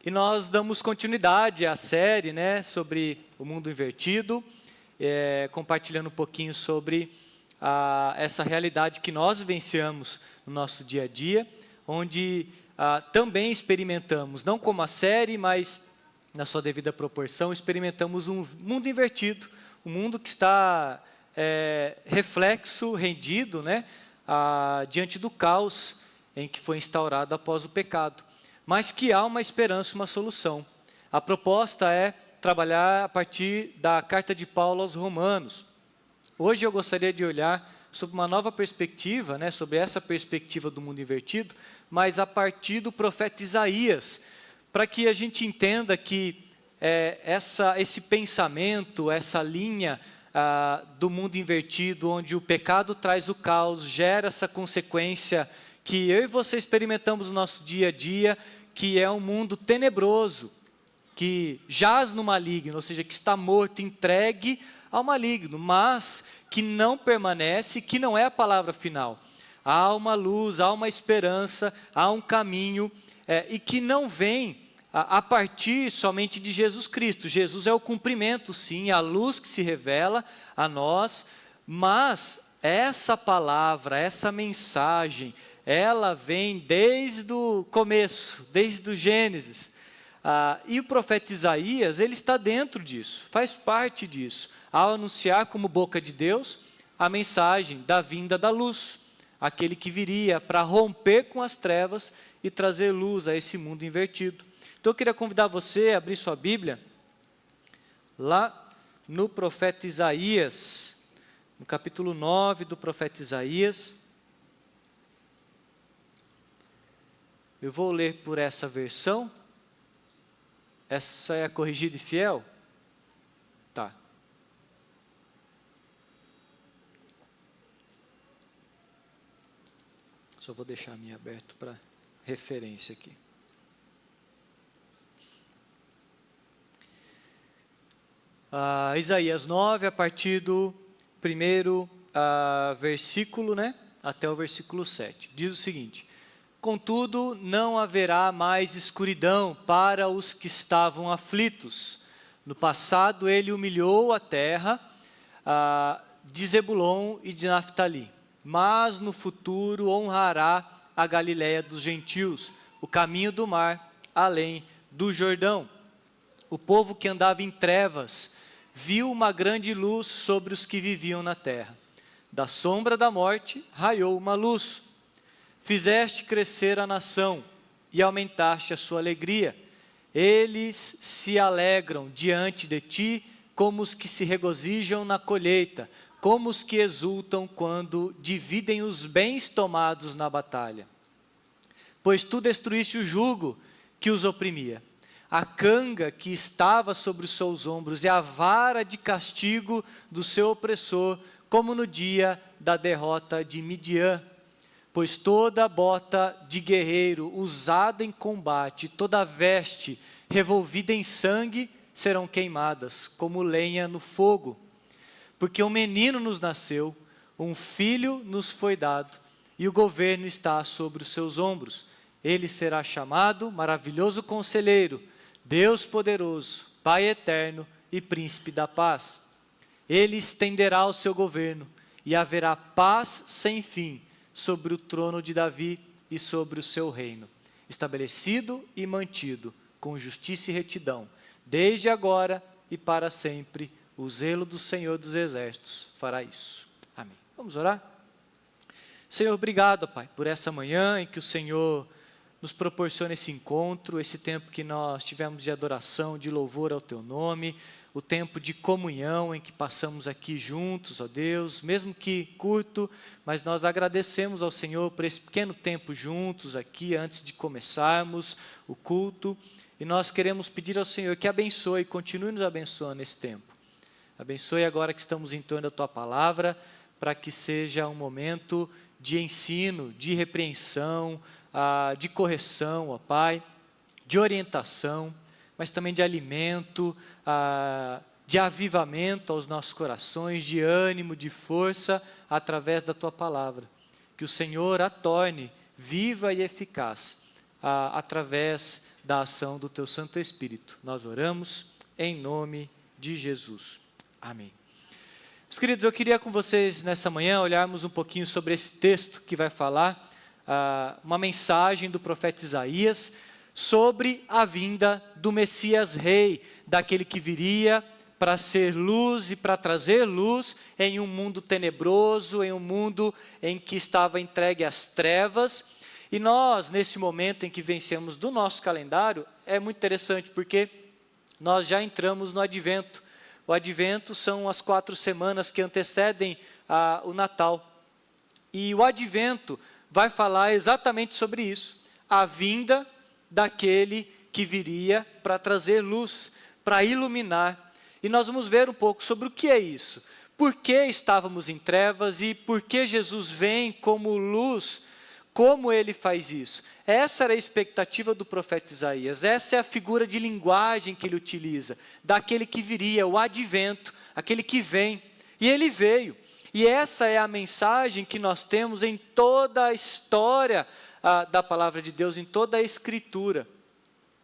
E nós damos continuidade à série, né, sobre o mundo invertido, compartilhando um pouquinho sobre essa realidade que nós vivenciamos no nosso dia a dia, onde também experimentamos, não como a série, mas na sua devida proporção, experimentamos um mundo invertido, um mundo que está reflexo, rendido, né, diante do caos em que foi instaurado após o pecado. Mas que há uma esperança, uma solução. A proposta é trabalhar a partir da carta de Paulo aos Romanos. Hoje eu gostaria de olhar sobre uma nova perspectiva, né, sobre essa perspectiva do mundo invertido, mas a partir do profeta Isaías, para que a gente entenda que esse pensamento, essa linha do mundo invertido, onde o pecado traz o caos, gera essa consequência que eu e você experimentamos no nosso dia a dia, que é um mundo tenebroso, que jaz no maligno, ou seja, que está morto, entregue ao maligno, mas que não permanece, que não é a palavra final. Há uma luz, há uma esperança, há um caminho, e que não vem a partir somente de Jesus Cristo. Jesus é o cumprimento, sim, a luz que se revela a nós, mas essa palavra, essa mensagem, ela vem desde o começo, desde o Gênesis. E o profeta Isaías, ele está dentro disso, faz parte disso, ao anunciar como boca de Deus a mensagem da vinda da luz, aquele que viria para romper com as trevas e trazer luz a esse mundo invertido. Então eu queria convidar você a abrir sua Bíblia, lá no profeta Isaías, no capítulo 9 do profeta Isaías. Eu vou ler por essa versão. Essa é a corrigida e fiel? Tá. Só vou deixar a minha aberto para referência aqui. Isaías 9, a partir do primeiro versículo, né, até o versículo 7. Diz o seguinte: contudo, não haverá mais escuridão para os que estavam aflitos. No passado, ele humilhou a terra de Zebulon e de Naftali. Mas no futuro honrará a Galiléia dos gentios, o caminho do mar, além do Jordão. O povo que andava em trevas viu uma grande luz sobre os que viviam na terra. Da sombra da morte raiou uma luz. Fizeste crescer a nação e aumentaste a sua alegria. Eles se alegram diante de ti, como os que se regozijam na colheita, como os que exultam quando dividem os bens tomados na batalha. Pois tu destruíste o jugo que os oprimia, a canga que estava sobre os seus ombros e a vara de castigo do seu opressor, como no dia da derrota de Midian. Pois toda bota de guerreiro usada em combate, toda veste revolvida em sangue, serão queimadas, como lenha no fogo. Porque um menino nos nasceu, um filho nos foi dado, e o governo está sobre os seus ombros. Ele será chamado Maravilhoso Conselheiro, Deus Poderoso, Pai Eterno e Príncipe da Paz. Ele estenderá o seu governo, e haverá paz sem fim sobre o trono de Davi e sobre o seu reino, estabelecido e mantido com justiça e retidão, desde agora e para sempre. O zelo do Senhor dos Exércitos fará isso. Amém. Vamos orar? Senhor, obrigado, Pai, por essa manhã em que o Senhor nos proporciona esse encontro, esse tempo que nós tivemos de adoração, de louvor ao Teu nome, o tempo de comunhão em que passamos aqui juntos, ó Deus, mesmo que curto, mas nós agradecemos ao Senhor por esse pequeno tempo juntos aqui, antes de começarmos o culto, e nós queremos pedir ao Senhor que abençoe e continue nos abençoando nesse tempo. Abençoe agora que estamos em torno da Tua Palavra, para que seja um momento de ensino, de repreensão, de correção, ó Pai, de orientação, mas também de alimento, de avivamento aos nossos corações, de ânimo, de força, através da Tua Palavra. Que o Senhor a torne viva e eficaz, através da ação do Teu Santo Espírito. Nós oramos em nome de Jesus. Amém. Meus queridos, eu queria com vocês nessa manhã olharmos um pouquinho sobre esse texto que vai falar, uma mensagem do profeta Isaías sobre a vinda do Messias Rei, daquele que viria para ser luz e para trazer luz em um mundo tenebroso, em um mundo em que estava entregue às trevas. E nós, nesse momento em que vencemos do nosso calendário, é muito interessante porque nós já entramos no Advento. O Advento são as 4 semanas que antecedem o Natal. E o Advento vai falar exatamente sobre isso, a vinda daquele que viria para trazer luz, para iluminar. E nós vamos ver um pouco sobre o que é isso. Por que estávamos em trevas e por que Jesus vem como luz, como ele faz isso? Essa era a expectativa do profeta Isaías, essa é a figura de linguagem que ele utiliza, daquele que viria, o advento, aquele que vem, e ele veio. E essa é a mensagem que nós temos em toda a história da palavra de Deus, em toda a Escritura.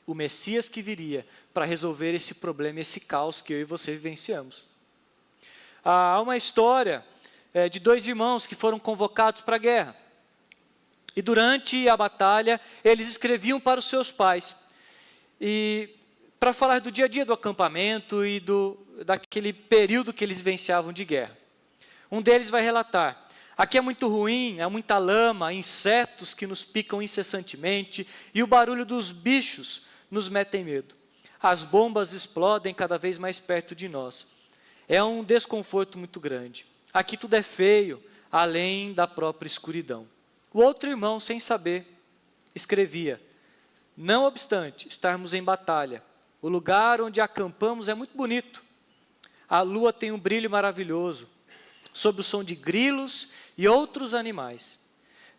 O Messias que viria para resolver esse problema, esse caos que eu e você vivenciamos. Há uma história de 2 irmãos que foram convocados para a guerra. E durante a batalha, eles escreviam para os seus pais. E para falar do dia a dia do acampamento e daquele período que eles vivenciavam de guerra. Um deles vai relatar: aqui é muito ruim, há muita lama, insetos que nos picam incessantemente, e o barulho dos bichos nos metem medo. As bombas explodem cada vez mais perto de nós. É um desconforto muito grande. Aqui tudo é feio, além da própria escuridão. O outro irmão, sem saber, escrevia: não obstante estarmos em batalha, o lugar onde acampamos é muito bonito. A lua tem um brilho maravilhoso, sob o som de grilos e outros animais.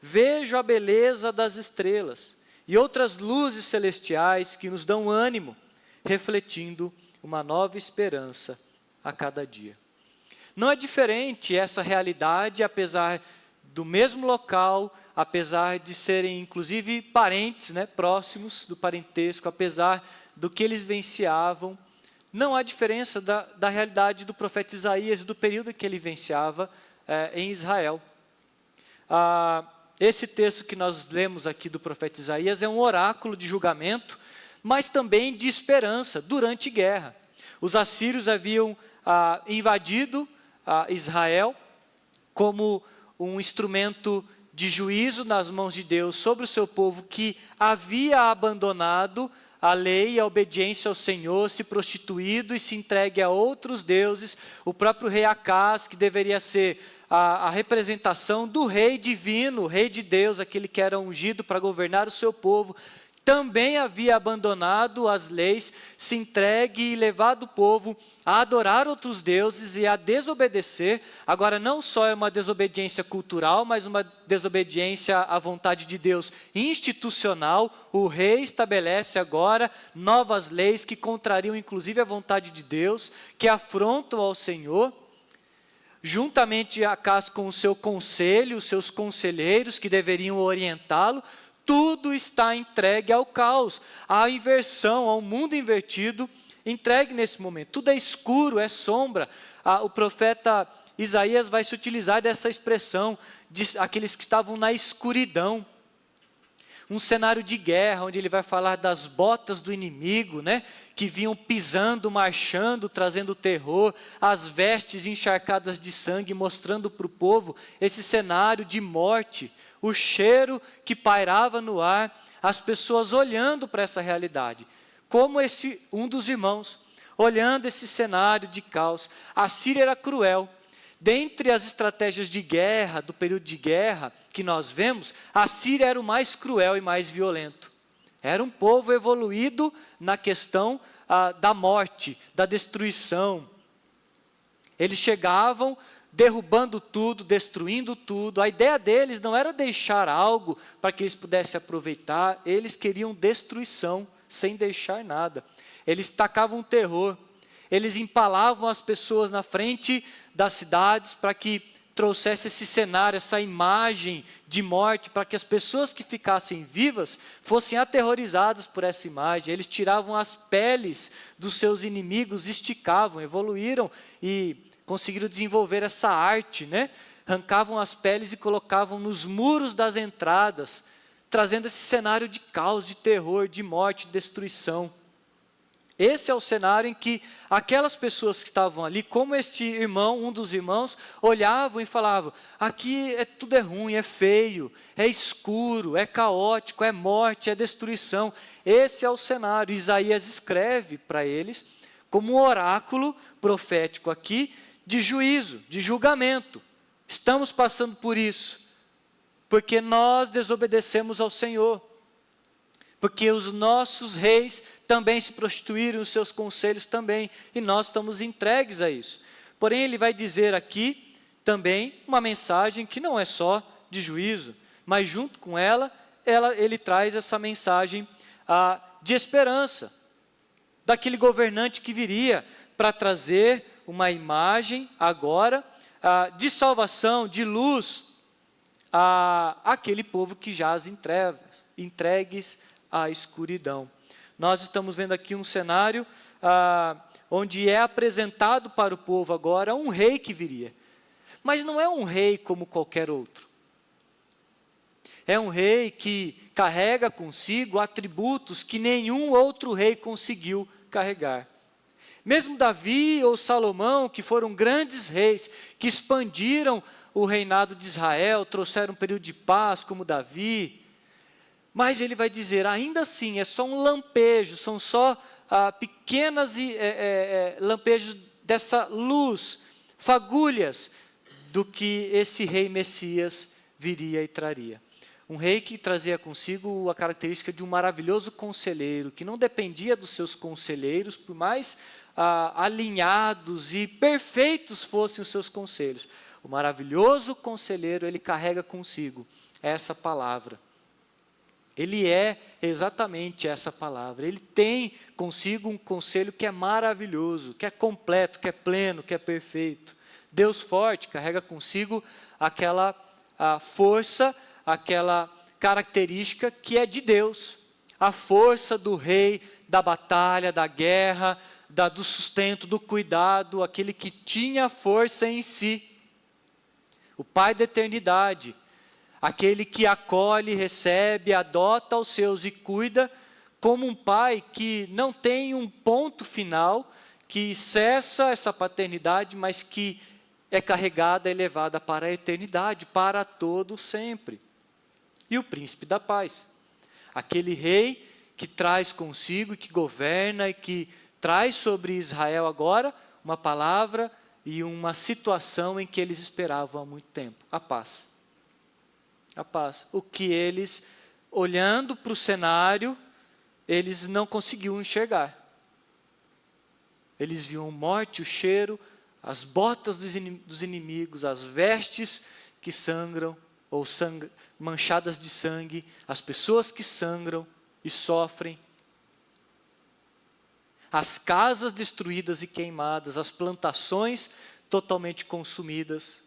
Vejo a beleza das estrelas e outras luzes celestiais que nos dão ânimo, refletindo uma nova esperança a cada dia. Não é diferente essa realidade, apesar do mesmo local, apesar de serem inclusive parentes, próximos do parentesco, apesar do que eles vivenciavam, não há diferença da realidade do profeta Isaías e do período que ele vivenciava em Israel. Esse texto que nós lemos aqui do profeta Isaías é um oráculo de julgamento, mas também de esperança durante guerra. Os assírios haviam invadido Israel como um instrumento de juízo nas mãos de Deus sobre o seu povo que havia abandonado a lei e a obediência ao Senhor, se prostituído e se entregue a outros deuses. O próprio rei Acaz, que deveria ser a representação do rei divino, o rei de Deus, aquele que era ungido para governar o seu povo, também havia abandonado as leis, se entregue e levado o povo a adorar outros deuses e a desobedecer. Agora, não só é uma desobediência cultural, mas uma desobediência à vontade de Deus institucional. O rei estabelece agora novas leis que contrariam inclusive a vontade de Deus, que afrontam ao Senhor. Juntamente Acaz com o seu conselho, os seus conselheiros que deveriam orientá-lo, tudo está entregue ao caos, à inversão, ao mundo invertido, entregue nesse momento. Tudo é escuro, é sombra. O profeta Isaías vai se utilizar dessa expressão, de aqueles que estavam na escuridão. Um cenário de guerra, onde ele vai falar das botas do inimigo, que vinham pisando, marchando, trazendo terror, as vestes encharcadas de sangue, mostrando para o povo esse cenário de morte, o cheiro que pairava no ar, as pessoas olhando para essa realidade. Como um dos irmãos, olhando esse cenário de caos. A Síria era cruel. Dentre as estratégias de guerra, do período de guerra que nós vemos, a Síria era o mais cruel e mais violento. Era um povo evoluído na questão da morte, da destruição. Eles chegavam derrubando tudo, destruindo tudo. A ideia deles não era deixar algo para que eles pudessem aproveitar, eles queriam destruição, sem deixar nada. Eles tacavam terror, eles empalavam as pessoas na frente das cidades para que trouxesse esse cenário, essa imagem de morte, para que as pessoas que ficassem vivas fossem aterrorizadas por essa imagem. Eles tiravam as peles dos seus inimigos, esticavam, evoluíram e conseguiram desenvolver essa arte, né? Arrancavam as peles e colocavam nos muros das entradas, trazendo esse cenário de caos, de terror, de morte, de destruição. Esse é o cenário em que aquelas pessoas que estavam ali, como este irmão, um dos irmãos, olhavam e falavam: aqui tudo é ruim, é feio, é escuro, é caótico, é morte, é destruição. Esse é o cenário. Isaías escreve para eles como um oráculo profético aqui de juízo, de julgamento. Estamos passando por isso, porque nós desobedecemos ao Senhor. Porque os nossos reis também se prostituíram, os seus conselhos também, e nós estamos entregues a isso. Porém, ele vai dizer aqui também uma mensagem que não é só de juízo, mas junto com ela ele traz essa mensagem de esperança, daquele governante que viria para trazer uma imagem agora de salvação, de luz, àquele povo que jaz em trevas, entregues à escuridão. Nós estamos vendo aqui um cenário onde é apresentado para o povo agora um rei que viria. Mas não é um rei como qualquer outro. É um rei que carrega consigo atributos que nenhum outro rei conseguiu carregar. Mesmo Davi ou Salomão, que foram grandes reis, que expandiram o reinado de Israel, trouxeram um período de paz como Davi, mas ele vai dizer, ainda assim, é só um lampejo, são só pequenas lampejos dessa luz, fagulhas do que esse rei Messias viria e traria. Um rei que trazia consigo a característica de um maravilhoso conselheiro, que não dependia dos seus conselheiros, por mais alinhados e perfeitos fossem os seus conselhos. O maravilhoso conselheiro, ele carrega consigo essa palavra. Ele é exatamente essa palavra. Ele tem consigo um conselho que é maravilhoso, que é completo, que é pleno, que é perfeito. Deus forte carrega consigo aquela força, aquela característica que é de Deus. A força do rei, da batalha, da guerra, do sustento, do cuidado, aquele que tinha força em si. O Pai da eternidade. Aquele que acolhe, recebe, adota os seus e cuida, como um pai que não tem um ponto final, que cessa essa paternidade, mas que é carregada e levada para a eternidade, para todo sempre. E o príncipe da paz, aquele rei que traz consigo, que governa e que traz sobre Israel agora uma palavra e uma situação em que eles esperavam há muito tempo, a paz. A paz. O que eles, olhando para o cenário, eles não conseguiam enxergar. Eles viam morte, o cheiro, as botas dos inimigos, as vestes que sangram, ou manchadas de sangue, as pessoas que sangram e sofrem, as casas destruídas e queimadas, as plantações totalmente consumidas.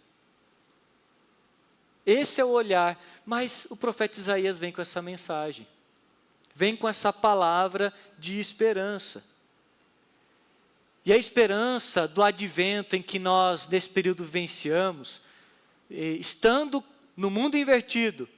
Esse é o olhar, mas o profeta Isaías vem com essa mensagem, vem com essa palavra de esperança. E a esperança do advento em que nós, nesse período, vivenciamos, estando no mundo invertido,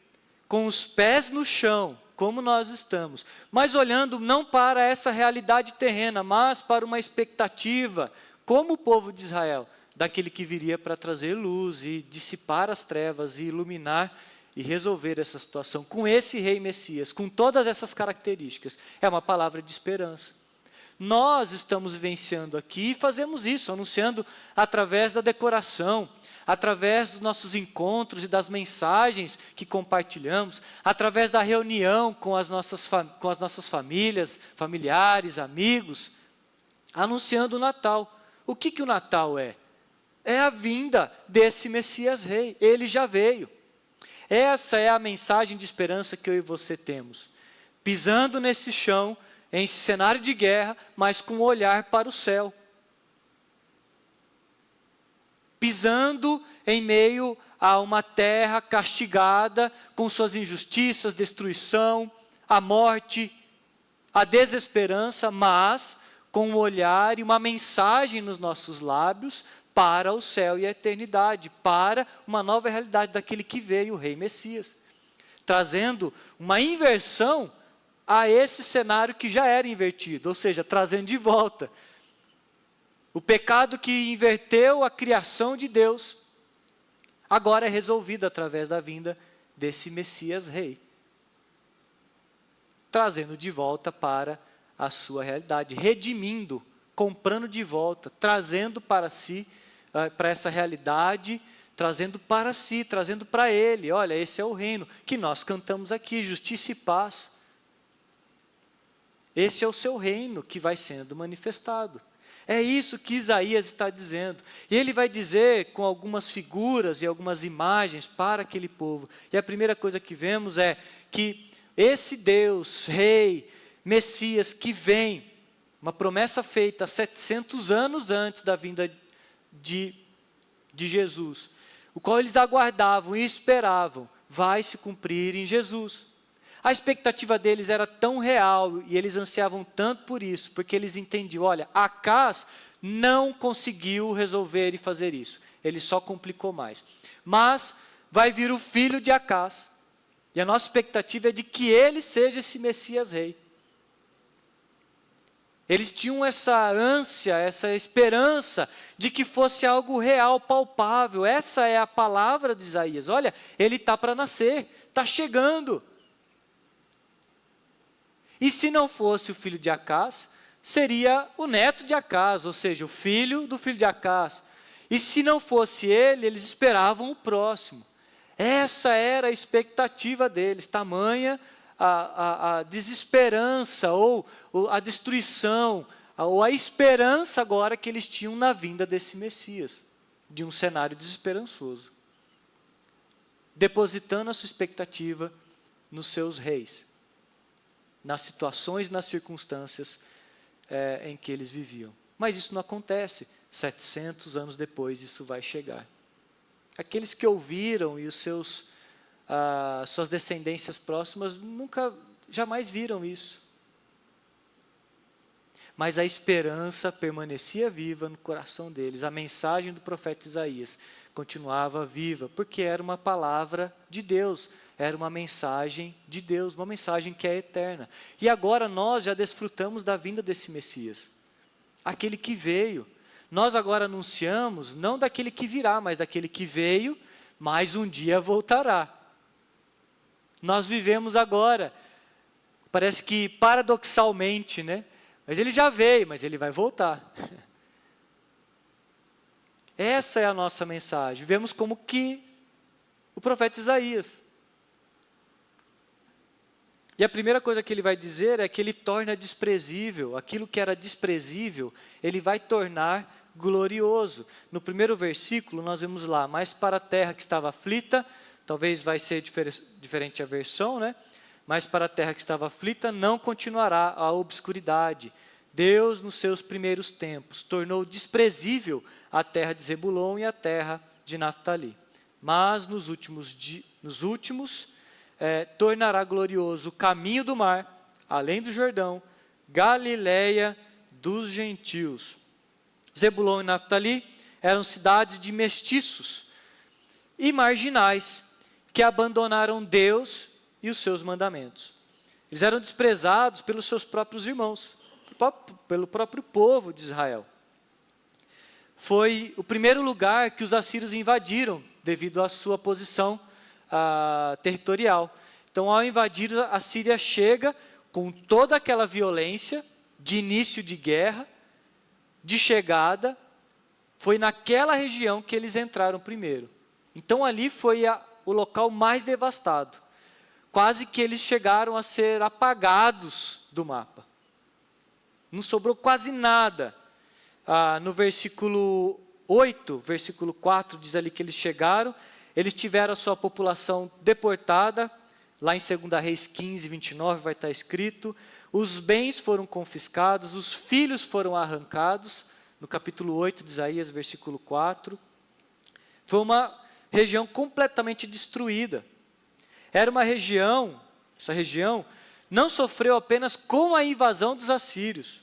com os pés no chão, como nós estamos, mas olhando não para essa realidade terrena, mas para uma expectativa, como o povo de Israel, daquele que viria para trazer luz e dissipar as trevas e iluminar e resolver essa situação. Com esse rei Messias, com todas essas características, é uma palavra de esperança. Nós estamos vivenciando aqui e fazemos isso, anunciando através da decoração, através dos nossos encontros e das mensagens que compartilhamos, através da reunião com as nossas famílias, familiares, amigos, anunciando o Natal. O que o Natal é? É a vinda desse Messias Rei. Ele já veio. Essa é a mensagem de esperança que eu e você temos. Pisando nesse chão, em cenário de guerra, mas com um olhar para o céu. pisando em meio a uma terra castigada com suas injustiças, destruição, a morte, a desesperança, mas com um olhar e uma mensagem nos nossos lábios para o céu e a eternidade, para uma nova realidade daquele que veio, o Rei Messias, trazendo uma inversão a esse cenário que já era invertido, ou seja, trazendo de volta o pecado que inverteu a criação de Deus, agora é resolvido através da vinda desse Messias Rei, trazendo de volta para a sua realidade, redimindo, comprando de volta, trazendo para si, para essa realidade, trazendo para si, trazendo para Ele. Olha, esse é o reino que nós cantamos aqui, justiça e paz. Esse é o seu reino que vai sendo manifestado. É isso que Isaías está dizendo. E ele vai dizer com algumas figuras e algumas imagens para aquele povo. E a primeira coisa que vemos é que esse Deus, Rei, Messias, que vem, uma promessa feita 700 anos antes da vinda de Jesus, o qual eles aguardavam e esperavam, vai se cumprir em Jesus. A expectativa deles era tão real e eles ansiavam tanto por isso, porque eles entendiam, olha, Acaz não conseguiu resolver e fazer isso, ele só complicou mais. Mas vai vir o filho de Acaz, e a nossa expectativa é de que ele seja esse Messias Rei. Eles tinham essa ânsia, essa esperança de que fosse algo real, palpável. Essa é a palavra de Isaías. Olha, ele está para nascer, está chegando. E se não fosse o filho de Acaz, seria o neto de Acaz, ou seja, o filho do filho de Acaz. E se não fosse ele, eles esperavam o próximo. Essa era a expectativa deles, tamanha a desesperança, ou a destruição, ou a esperança agora que eles tinham na vinda desse Messias, de um cenário desesperançoso. Depositando a sua expectativa nos seus reis, nas situações, nas circunstâncias em que eles viviam. Mas isso não acontece. 700 anos depois isso vai chegar. Aqueles que ouviram e os suas descendências próximas jamais viram isso. Mas a esperança permanecia viva no coração deles. A mensagem do profeta Isaías continuava viva, porque era uma palavra de Deus, era uma mensagem de Deus, uma mensagem que é eterna. E agora nós já desfrutamos da vinda desse Messias, aquele que veio. Nós agora anunciamos, não daquele que virá, mas daquele que veio, mas um dia voltará. Nós vivemos agora, parece que paradoxalmente, né? Mas ele já veio, mas ele vai voltar. Essa é a nossa mensagem. Vivemos como que o profeta Isaías. E a primeira coisa que ele vai dizer é que ele torna desprezível, aquilo que era desprezível, ele vai tornar glorioso. No primeiro versículo nós vemos lá, mas para a terra que estava aflita, talvez vai ser diferente a versão, né? Mas para a terra que estava aflita não continuará a obscuridade. Deus, nos seus primeiros tempos, tornou desprezível a terra de Zebulon e a terra de Naftali. Mas nos últimos tornará glorioso o caminho do mar, além do Jordão, Galileia dos gentios. Zebulon e Naftali eram cidades de mestiços e marginais, que abandonaram Deus e os seus mandamentos. Eles eram desprezados pelos seus próprios irmãos, pelo próprio povo de Israel. Foi o primeiro lugar que os assírios invadiram, devido à sua posição territorial. Então, ao invadir, a Síria chega com toda aquela violência de início de guerra, de chegada, foi naquela região que eles entraram primeiro. Então, ali foi o local mais devastado. Quase que eles chegaram a ser apagados do mapa. Não sobrou quase nada. No versículo 8, versículo 4, diz ali que eles chegaram, eles tiveram a sua população deportada, lá em 2 Reis 15, 29 vai estar escrito, os bens foram confiscados, os filhos foram arrancados, no capítulo 8 de Isaías, versículo 4, Foi uma região completamente destruída. Era uma região, essa região não sofreu apenas com a invasão dos assírios.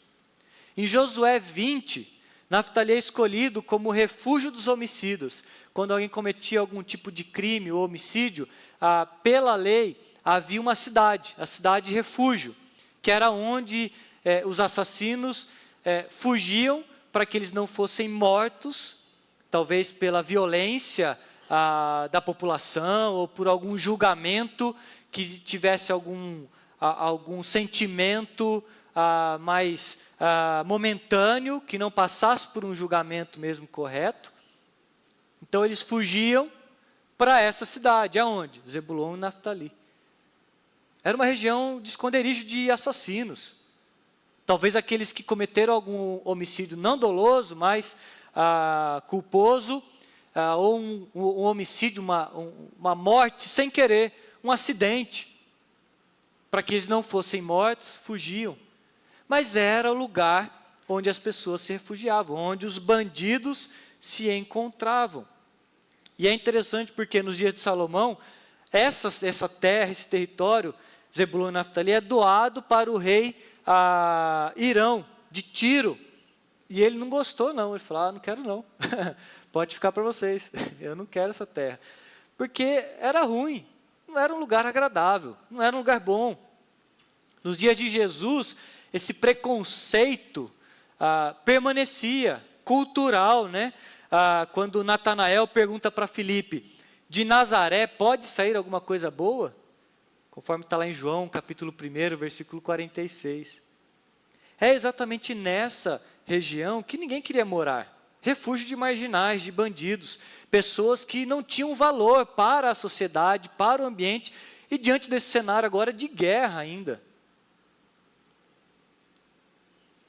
Em Josué 20, Naftali é escolhido como refúgio dos homicidas. Quando alguém cometia algum tipo de crime ou homicídio, pela lei havia uma cidade, a cidade de refúgio, que era onde os assassinos fugiam para que eles não fossem mortos, talvez pela violência da população ou por algum julgamento que tivesse algum sentimento mais momentâneo, que não passasse por um julgamento mesmo correto. Então eles fugiam para essa cidade, aonde? Zebulon e Naftali. Era uma região de esconderijo de assassinos. Talvez aqueles que cometeram algum homicídio não doloso, mas culposo, ou um homicídio, uma morte sem querer, um acidente. Para que eles não fossem mortos, fugiam. Mas era o lugar onde as pessoas se refugiavam, onde os bandidos se encontravam. E é interessante porque nos dias de Salomão, essa terra, esse território, Zebulon e Naftali, é doado para o rei Irão, de Tiro. E ele não gostou não, ele falou, não quero não, pode ficar para vocês, eu não quero essa terra. Porque era ruim, não era um lugar agradável, não era um lugar bom. Nos dias de Jesus, esse preconceito permanecia, cultural, né? Quando Natanael pergunta para Filipe, de Nazaré pode sair alguma coisa boa? Conforme está lá em João, capítulo 1, versículo 46. É exatamente nessa região que ninguém queria morar. Refúgio de marginais, de bandidos, pessoas que não tinham valor para a sociedade, para o ambiente, e diante desse cenário agora de guerra ainda.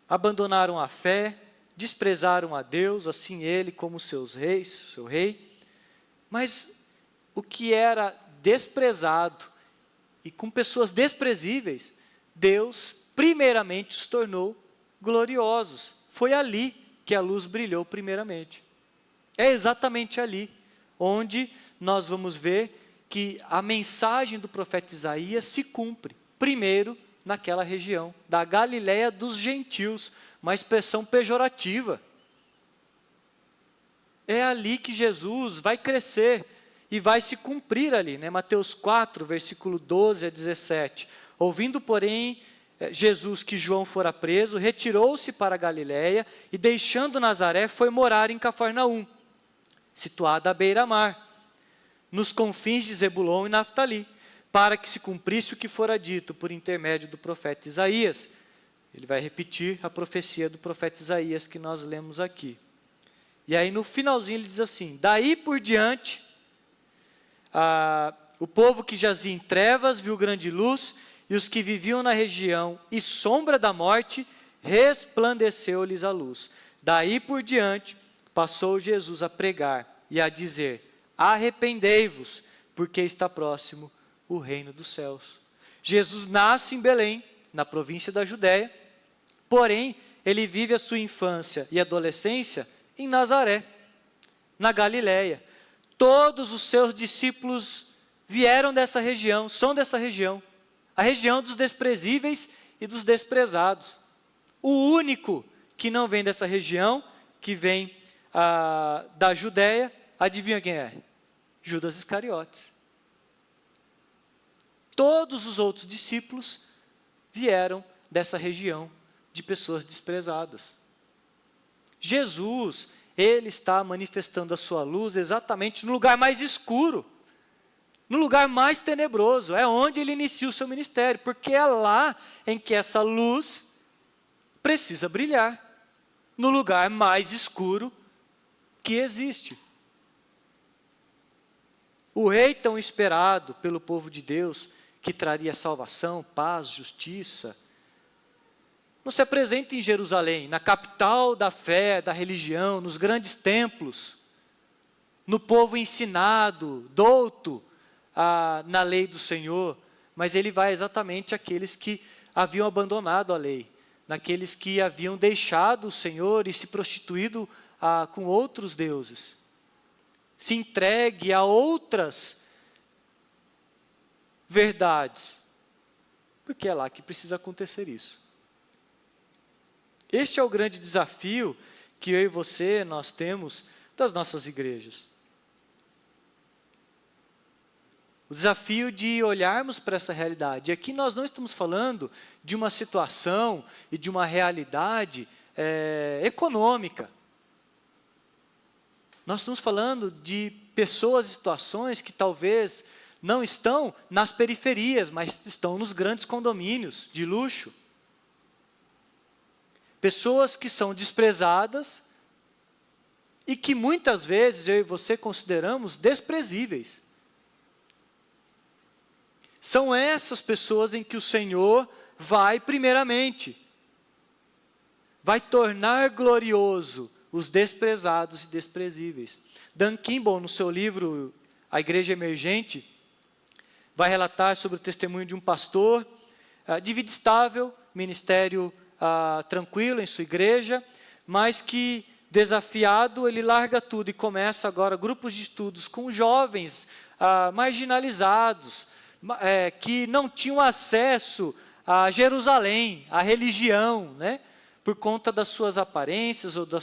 Abandonaram a fé, desprezaram a Deus, assim ele como seu rei. Mas o que era desprezado e com pessoas desprezíveis, Deus primeiramente os tornou gloriosos. Foi ali que a luz brilhou primeiramente. É exatamente ali onde nós vamos ver que a mensagem do profeta Isaías se cumpre. Primeiro, naquela região da Galileia dos gentios, uma expressão pejorativa. É ali que Jesus vai crescer e vai se cumprir ali, né? Mateus 4, versículo 12 a 17. Ouvindo, porém, Jesus que João fora preso, retirou-se para a Galileia e, deixando Nazaré, foi morar em Cafarnaum, situada à beira-mar, nos confins de Zebulon e Naftali, para que se cumprisse o que fora dito por intermédio do profeta Isaías. Ele vai repetir a profecia do profeta Isaías que nós lemos aqui. E aí no finalzinho ele diz assim, daí por diante, o povo que jazia em trevas viu grande luz, e os que viviam na região e sombra da morte, resplandeceu-lhes a luz. Daí por diante, passou Jesus a pregar e a dizer, arrependei-vos, porque está próximo o reino dos céus. Jesus nasce em Belém, na província da Judéia, porém, ele vive a sua infância e adolescência em Nazaré, na Galileia. Todos os seus discípulos vieram dessa região, são dessa região, a região dos desprezíveis e dos desprezados. O único que não vem dessa região, que vem da Judéia, adivinha quem é? Judas Iscariotes. Todos os outros discípulos vieram dessa região de pessoas desprezadas. Jesus, ele está manifestando a sua luz exatamente no lugar mais escuro, no lugar mais tenebroso, é onde ele inicia o seu ministério, porque é lá em que essa luz precisa brilhar, no lugar mais escuro que existe. O rei tão esperado pelo povo de Deus, que traria salvação, paz, justiça, não se apresenta em Jerusalém, na capital da fé, da religião, nos grandes templos, no povo ensinado, douto na lei do Senhor, mas ele vai exatamente àqueles que haviam abandonado a lei, naqueles que haviam deixado o Senhor e se prostituído com outros deuses. se entregue a outras verdades, porque é lá que precisa acontecer isso. Este é o grande desafio que eu e você, nós temos das nossas igrejas. O desafio de olharmos para essa realidade. E aqui nós não estamos falando de uma situação e de uma realidade econômica. Nós estamos falando de pessoas e situações que talvez não estão nas periferias, mas estão nos grandes condomínios de luxo. Pessoas que são desprezadas e que muitas vezes eu e você consideramos desprezíveis. São essas pessoas em que o Senhor vai, primeiramente, vai tornar glorioso os desprezados e desprezíveis. Dan Kimball, no seu livro A Igreja Emergente, vai relatar sobre o testemunho de um pastor de vida estável, ministério tranquilo em sua igreja, mas que, desafiado, ele larga tudo e começa agora grupos de estudos com jovens marginalizados, que não tinham acesso a Jerusalém, à religião, né? Por conta das suas aparências ou do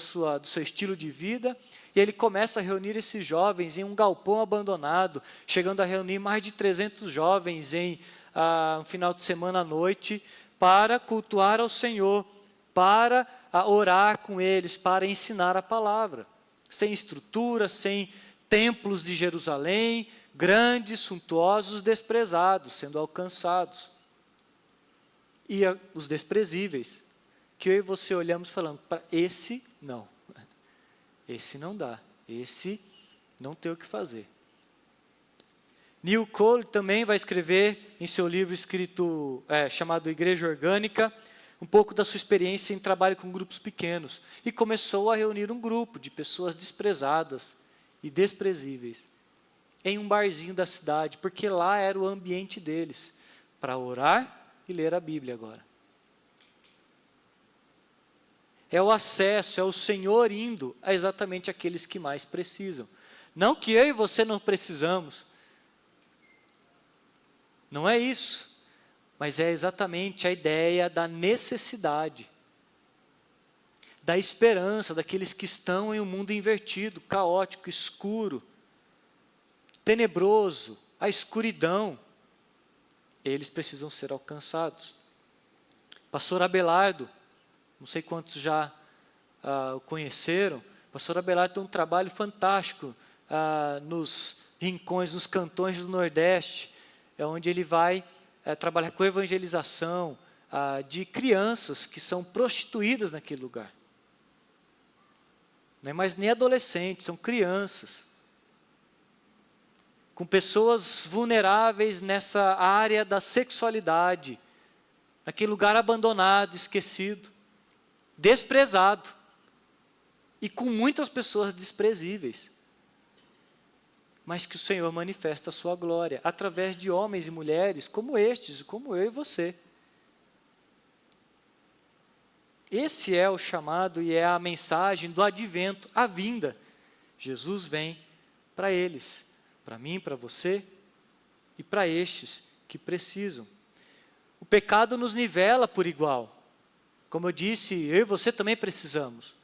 seu estilo de vida. E ele começa a reunir esses jovens em um galpão abandonado, chegando a reunir mais de 300 jovens em um final de semana à noite, para cultuar ao Senhor, para orar com eles, para ensinar a palavra. Sem estrutura, sem templos de Jerusalém, grandes, suntuosos, desprezados, sendo alcançados. E os desprezíveis, que eu e você olhamos falando, para esse não. Esse não dá, esse não tem o que fazer. Neil Cole também vai escrever em seu livro chamado Igreja Orgânica, um pouco da sua experiência em trabalho com grupos pequenos. E começou a reunir um grupo de pessoas desprezadas e desprezíveis em um barzinho da cidade, porque lá era o ambiente deles, para orar e ler a Bíblia agora. É o acesso, é o Senhor indo a exatamente aqueles que mais precisam. Não que eu e você não precisamos. Não é isso. Mas é exatamente a ideia da necessidade, da esperança daqueles que estão em um mundo invertido, caótico, escuro, tenebroso, a escuridão. Eles precisam ser alcançados. Pastor Abelardo, não sei quantos já o conheceram, pastor Abelardo tem um trabalho fantástico nos rincões, nos cantões do Nordeste, onde ele vai trabalhar com evangelização de crianças que são prostituídas naquele lugar. Não é mais nem adolescentes, são crianças. Com pessoas vulneráveis nessa área da sexualidade, naquele lugar abandonado, esquecido, desprezado, e com muitas pessoas desprezíveis, mas que o Senhor manifesta a sua glória, através de homens e mulheres como estes, como eu e você. Esse é o chamado e é a mensagem do advento, a vinda. Jesus vem para eles, para mim, para você, e para estes que precisam. O pecado nos nivela por igual. Como eu disse, eu e você também precisamos.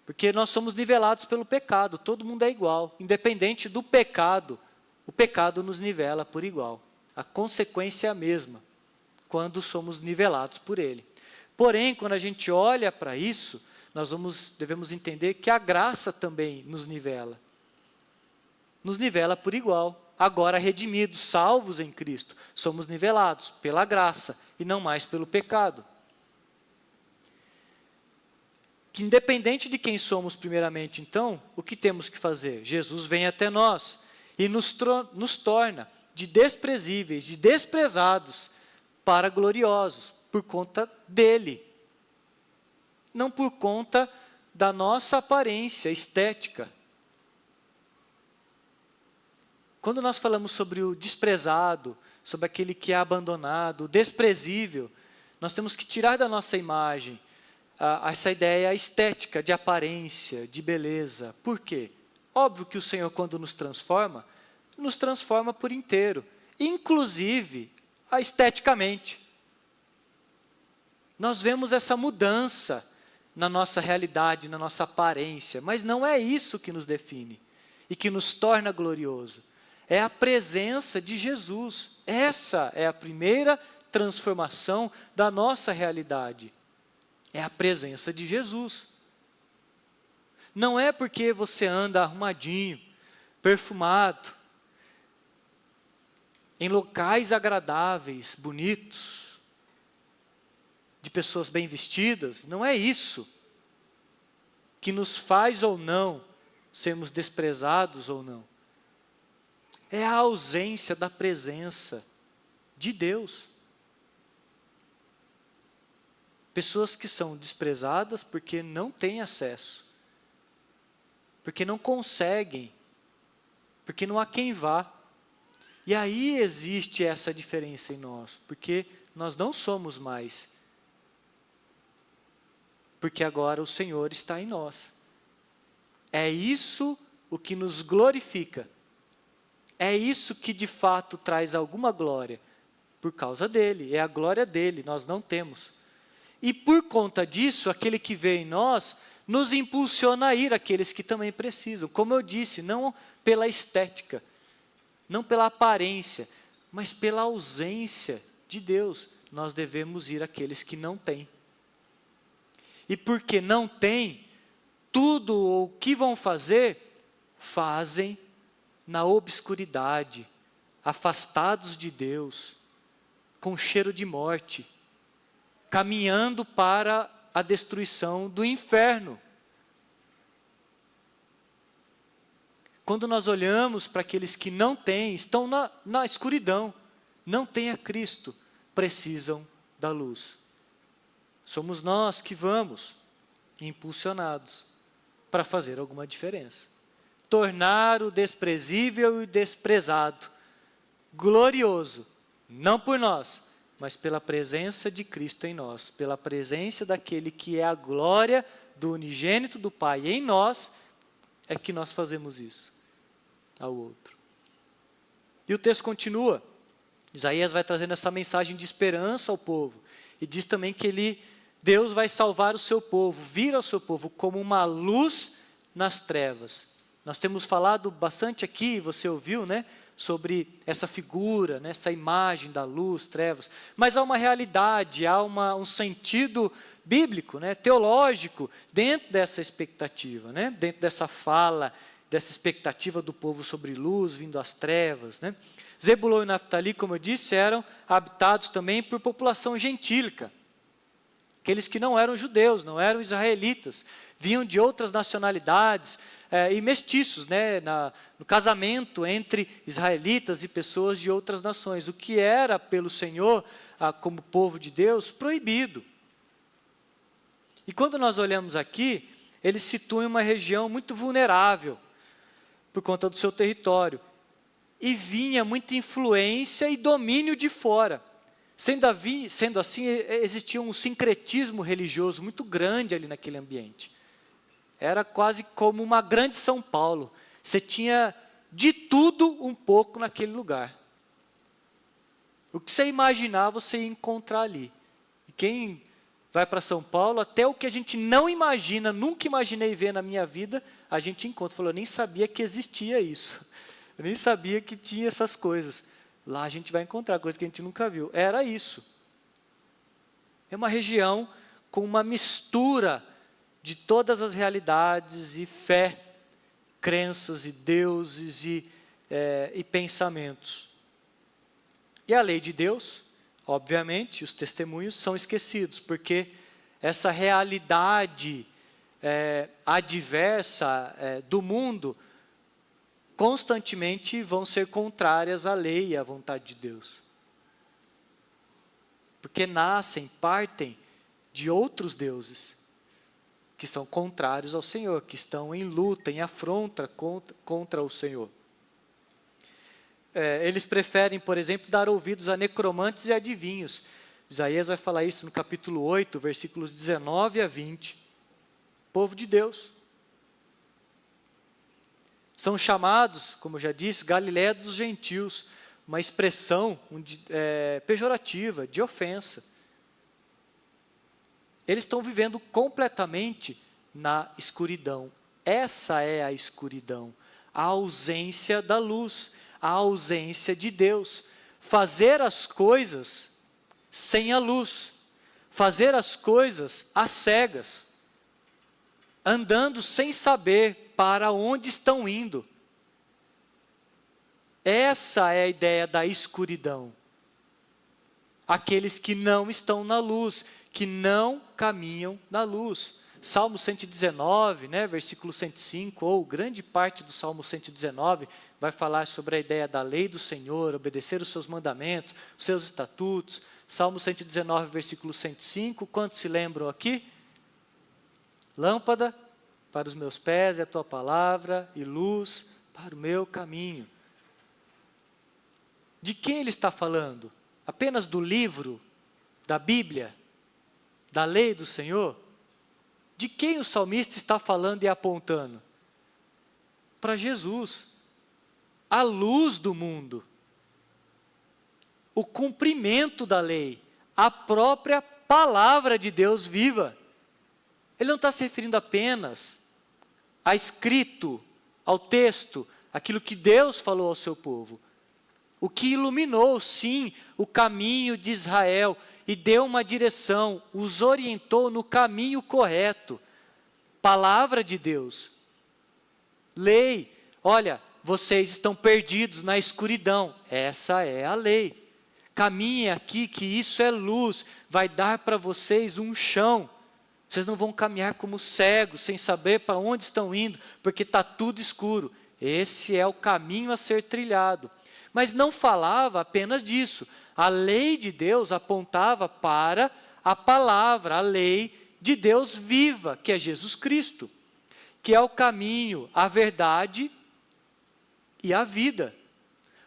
Porque nós somos nivelados pelo pecado, todo mundo é igual. Independente do pecado, o pecado nos nivela por igual. A consequência é a mesma, quando somos nivelados por ele. Porém, quando a gente olha para isso, nós devemos entender que a graça também nos nivela. Nos nivela por igual. Agora, redimidos, salvos em Cristo, somos nivelados pela graça e não mais pelo pecado. Que independente de quem somos primeiramente, então, o que temos que fazer? Jesus vem até nós e nos torna de desprezíveis, de desprezados, para gloriosos, por conta dele. Não por conta da nossa aparência estética. Quando nós falamos sobre o desprezado, sobre aquele que é abandonado, o desprezível, nós temos que tirar da nossa imagem essa ideia estética, de aparência, de beleza. Por quê? Óbvio que o Senhor, quando nos transforma por inteiro, inclusive esteticamente. Nós vemos essa mudança na nossa realidade, na nossa aparência, mas não é isso que nos define e que nos torna glorioso. É a presença de Jesus. Essa é a primeira transformação da nossa realidade. É a presença de Jesus. Não é porque você anda arrumadinho, perfumado, em locais agradáveis, bonitos, de pessoas bem vestidas, não é isso que nos faz ou não sermos desprezados ou não. É a ausência da presença de Deus. Pessoas que são desprezadas porque não têm acesso, porque não conseguem, porque não há quem vá. E aí existe essa diferença em nós, porque nós não somos mais, porque agora o Senhor está em nós. É isso o que nos glorifica. É isso que de fato traz alguma glória, por causa dele, é a glória dele, nós não temos. E por conta disso, aquele que vê em nós, nos impulsiona a ir àqueles que também precisam. Como eu disse, não pela estética, não pela aparência, mas pela ausência de Deus. Nós devemos ir àqueles que não têm. E porque não têm, tudo o que vão fazer, fazem na obscuridade, afastados de Deus, com cheiro de morte, caminhando para a destruição do inferno. Quando nós olhamos para aqueles que não têm, estão na escuridão, não têm a Cristo, precisam da luz. Somos nós que vamos, impulsionados, para fazer alguma diferença. Tornar o desprezível e desprezado glorioso, não por nós, mas pela presença de Cristo em nós, pela presença daquele que é a glória do unigênito do Pai em nós, é que nós fazemos isso ao outro. E o texto continua, Isaías vai trazendo essa mensagem de esperança ao povo, e diz também que Deus vai salvar o seu povo, vir ao seu povo como uma luz nas trevas. Nós temos falado bastante aqui, você ouviu, né? Sobre essa figura, né, essa imagem da luz, trevas. Mas há uma realidade, há um sentido bíblico, né, teológico, dentro dessa expectativa, né, dentro dessa fala, dessa expectativa do povo sobre luz vindo às trevas. Né. Zebulon e Naftali, como eu disse, eram habitados também por população gentílica. Aqueles que não eram judeus, não eram israelitas, vinham de outras nacionalidades, e mestiços, né, no casamento entre israelitas e pessoas de outras nações, o que era pelo Senhor, como povo de Deus, proibido. E quando nós olhamos aqui, eles situam uma região muito vulnerável, por conta do seu território, e vinha muita influência e domínio de fora. Sendo assim, existia um sincretismo religioso muito grande ali naquele ambiente. Era quase como uma grande São Paulo. Você tinha de tudo um pouco naquele lugar. O que você imaginar, você ia encontrar ali. E quem vai para São Paulo, até o que a gente não imagina, nunca imaginei ver na minha vida, a gente encontra. Falou, eu nem sabia que existia isso. Eu nem sabia que tinha essas coisas. Lá a gente vai encontrar coisas que a gente nunca viu. Era isso. É uma região com uma mistura de todas as realidades e fé, crenças e deuses e pensamentos. E a lei de Deus, obviamente, os testemunhos são esquecidos, porque essa realidade adversa do mundo constantemente vão ser contrárias à lei e à vontade de Deus. Porque partem de outros deuses, que são contrários ao Senhor, que estão em luta, em afronta contra o Senhor. Eles preferem, por exemplo, dar ouvidos a necromantes e adivinhos. Isaías vai falar isso no capítulo 8, versículos 19 a 20. Povo de Deus. São chamados, como eu já disse, Galiléia dos gentios, uma expressão pejorativa, de ofensa. Eles estão vivendo completamente na escuridão. Essa é a escuridão, a ausência da luz, a ausência de Deus. Fazer as coisas sem a luz, fazer as coisas às cegas, andando sem saber para onde estão indo. Essa é a ideia da escuridão. Aqueles que não estão na luz, que não caminham na luz. Salmo 119, versículo 105, ou grande parte do Salmo 119, vai falar sobre a ideia da lei do Senhor, obedecer os seus mandamentos, os seus estatutos. Salmo 119, versículo 105, quantos se lembram aqui? Lâmpada para os meus pés é a tua palavra, e luz para o meu caminho. De quem ele está falando? Apenas do livro, da Bíblia, da lei do Senhor? De quem o salmista está falando e apontando? Para Jesus, a luz do mundo, o cumprimento da lei, a própria palavra de Deus viva. Ele não está se referindo apenas a escrito, ao texto, aquilo que Deus falou ao seu povo. O que iluminou, sim, o caminho de Israel e deu uma direção, os orientou no caminho correto. Palavra de Deus. Lei. Olha, vocês estão perdidos na escuridão. Essa é a lei. Caminhe aqui, que isso é luz. Vai dar para vocês um chão. Vocês não vão caminhar como cegos, sem saber para onde estão indo, porque está tudo escuro. Esse é o caminho a ser trilhado. Mas não falava apenas disso. A lei de Deus apontava para a palavra, a lei de Deus viva, que é Jesus Cristo, que é o caminho, a verdade e a vida.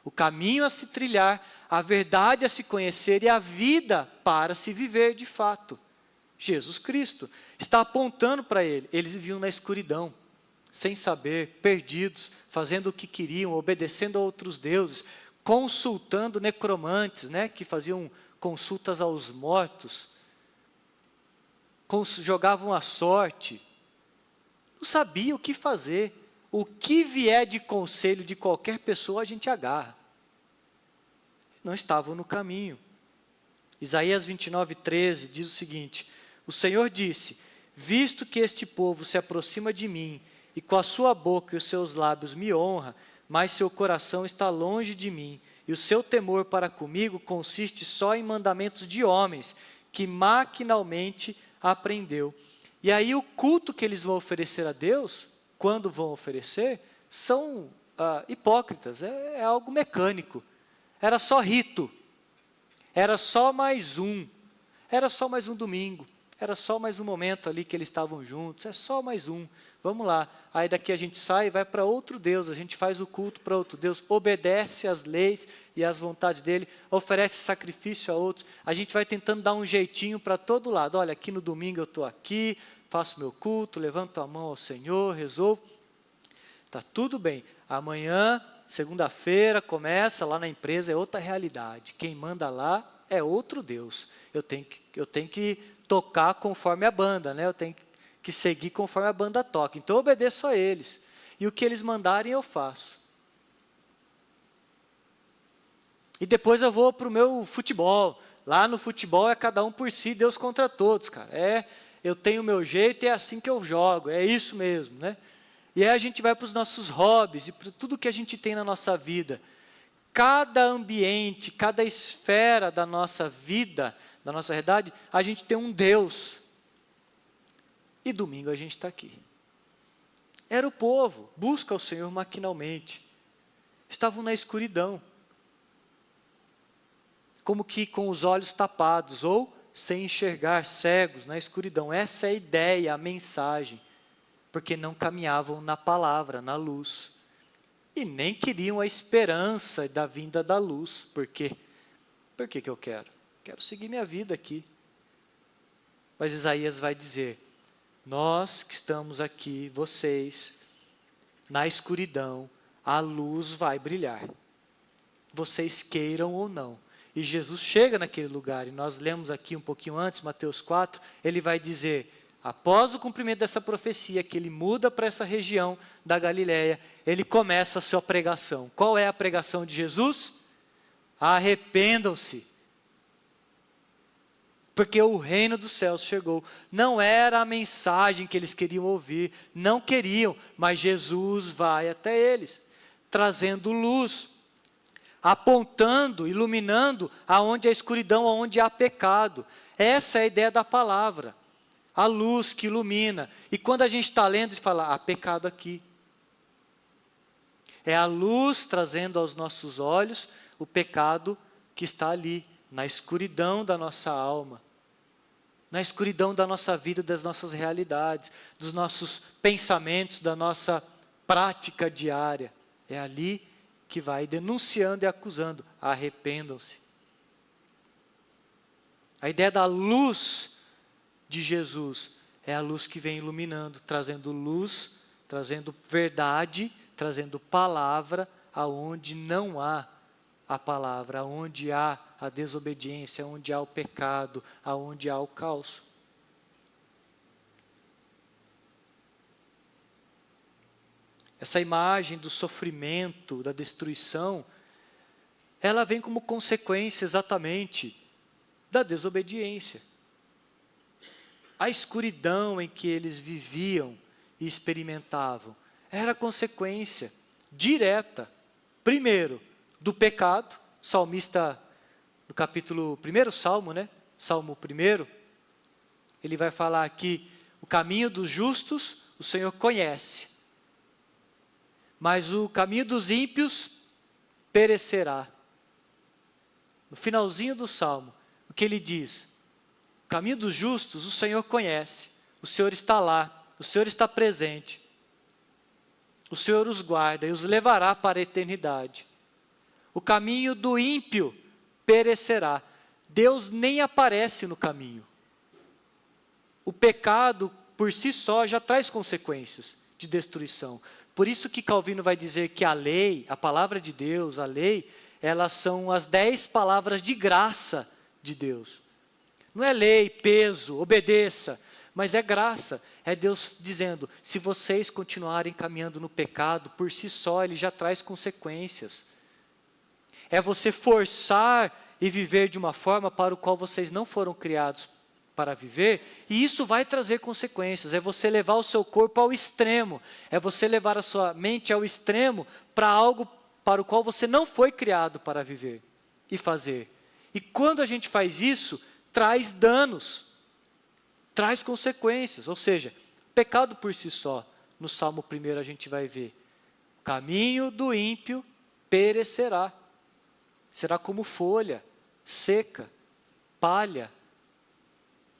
O caminho a se trilhar, a verdade a se conhecer e a vida para se viver de fato. Jesus Cristo está apontando para ele. Eles viviam na escuridão, sem saber, perdidos, fazendo o que queriam, obedecendo a outros deuses, consultando necromantes, que faziam consultas aos mortos, jogavam a sorte, não sabia o que fazer. O que vier de conselho de qualquer pessoa, a gente agarra. Não estavam no caminho. Isaías 29, 13 diz o seguinte: o Senhor disse, visto que este povo se aproxima de mim, e com a sua boca e os seus lábios me honra, mas seu coração está longe de mim, e o seu temor para comigo consiste só em mandamentos de homens, que maquinalmente aprendeu. E aí o culto que eles vão oferecer a Deus, quando vão oferecer, são hipócritas, é algo mecânico. Era só rito, era só mais um domingo, era só mais um momento ali que eles estavam juntos, é só mais um, vamos lá. Aí daqui a gente sai e vai para outro Deus, a gente faz o culto para outro Deus, obedece às leis e às vontades dele, oferece sacrifício a outros, a gente vai tentando dar um jeitinho para todo lado. Olha, aqui no domingo eu estou aqui, faço meu culto, levanto a mão ao Senhor, resolvo, está tudo bem. Amanhã, segunda-feira, começa lá na empresa, é outra realidade, quem manda lá é outro Deus, eu tenho que tocar conforme a banda, eu tenho que seguir conforme a banda toca, então eu obedeço a eles, e o que eles mandarem eu faço. E depois eu vou para o meu futebol, lá no futebol é cada um por si, Deus contra todos, cara, eu tenho o meu jeito e é assim que eu jogo, é isso mesmo, E aí a gente vai para os nossos hobbies, e para tudo que a gente tem na nossa vida. Cada ambiente, cada esfera da nossa vida, da nossa realidade, a gente tem um Deus. E domingo a gente está aqui. Era o povo, busca o Senhor maquinalmente. Estavam na escuridão. Como que com os olhos tapados, ou sem enxergar, cegos na escuridão. Essa é a ideia, a mensagem. Porque não caminhavam na palavra, na luz. E nem queriam a esperança da vinda da luz. Por quê? Por que eu quero? Quero seguir minha vida aqui. Mas Isaías vai dizer, nós que estamos aqui, vocês, na escuridão a luz vai brilhar, vocês queiram ou não. E Jesus chega naquele lugar, e nós lemos aqui um pouquinho antes, Mateus 4, ele vai dizer, após o cumprimento dessa profecia, que ele muda para essa região da Galileia, ele começa a sua pregação. Qual é a pregação de Jesus? Arrependam-se, porque o reino dos céus chegou. Não era a mensagem que eles queriam ouvir, não queriam, mas Jesus vai até eles, trazendo luz, apontando, iluminando aonde há escuridão, aonde há pecado. Essa é a ideia da palavra, a luz que ilumina. E quando a gente está lendo e fala, há pecado aqui, é a luz trazendo aos nossos olhos o pecado que está ali, na escuridão da nossa alma, na escuridão da nossa vida, das nossas realidades, dos nossos pensamentos, da nossa prática diária. É ali que vai denunciando e acusando, arrependam-se. A ideia da luz de Jesus é a luz que vem iluminando, trazendo luz, trazendo verdade, trazendo palavra, aonde não há a palavra, aonde há a desobediência, aonde há o pecado, aonde há o caos. Essa imagem do sofrimento, da destruição, ela vem como consequência exatamente da desobediência. A escuridão em que eles viviam e experimentavam era consequência direta, primeiro, do pecado. O salmista, no capítulo 1º Salmo, Salmo 1, ele vai falar aqui, o caminho dos justos o Senhor conhece, mas o caminho dos ímpios perecerá. No finalzinho do Salmo, o que ele diz? O caminho dos justos o Senhor conhece, o Senhor está lá, o Senhor está presente, o Senhor os guarda e os levará para a eternidade. O caminho do ímpio perecerá. Deus nem aparece no caminho. O pecado, por si só, já traz consequências de destruição. Por isso que Calvino vai dizer que a lei, a palavra de Deus, a lei, elas são as 10 palavras de graça de Deus. Não é lei, peso, obedeça, mas é graça. É Deus dizendo, se vocês continuarem caminhando no pecado, por si só, ele já traz consequências. É você forçar e viver de uma forma para o qual vocês não foram criados para viver, e isso vai trazer consequências. É você levar o seu corpo ao extremo, é você levar a sua mente ao extremo para algo para o qual você não foi criado para viver e fazer. E quando a gente faz isso, traz danos, traz consequências. Ou seja, pecado por si só, no Salmo 1 a gente vai ver, o caminho do ímpio perecerá, será como folha seca, palha,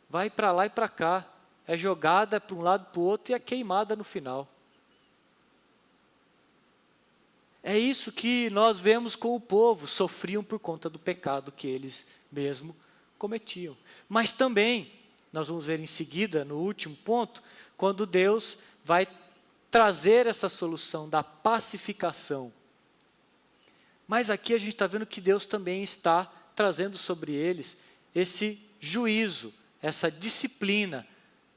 vai para lá e para cá, é jogada para um lado para o outro e é queimada no final. É isso que nós vemos com o povo, sofriam por conta do pecado que eles mesmo cometiam. Mas também, nós vamos ver em seguida, no último ponto, quando Deus vai trazer essa solução da pacificação. Mas aqui a gente está vendo que Deus também está trazendo sobre eles esse juízo, essa disciplina.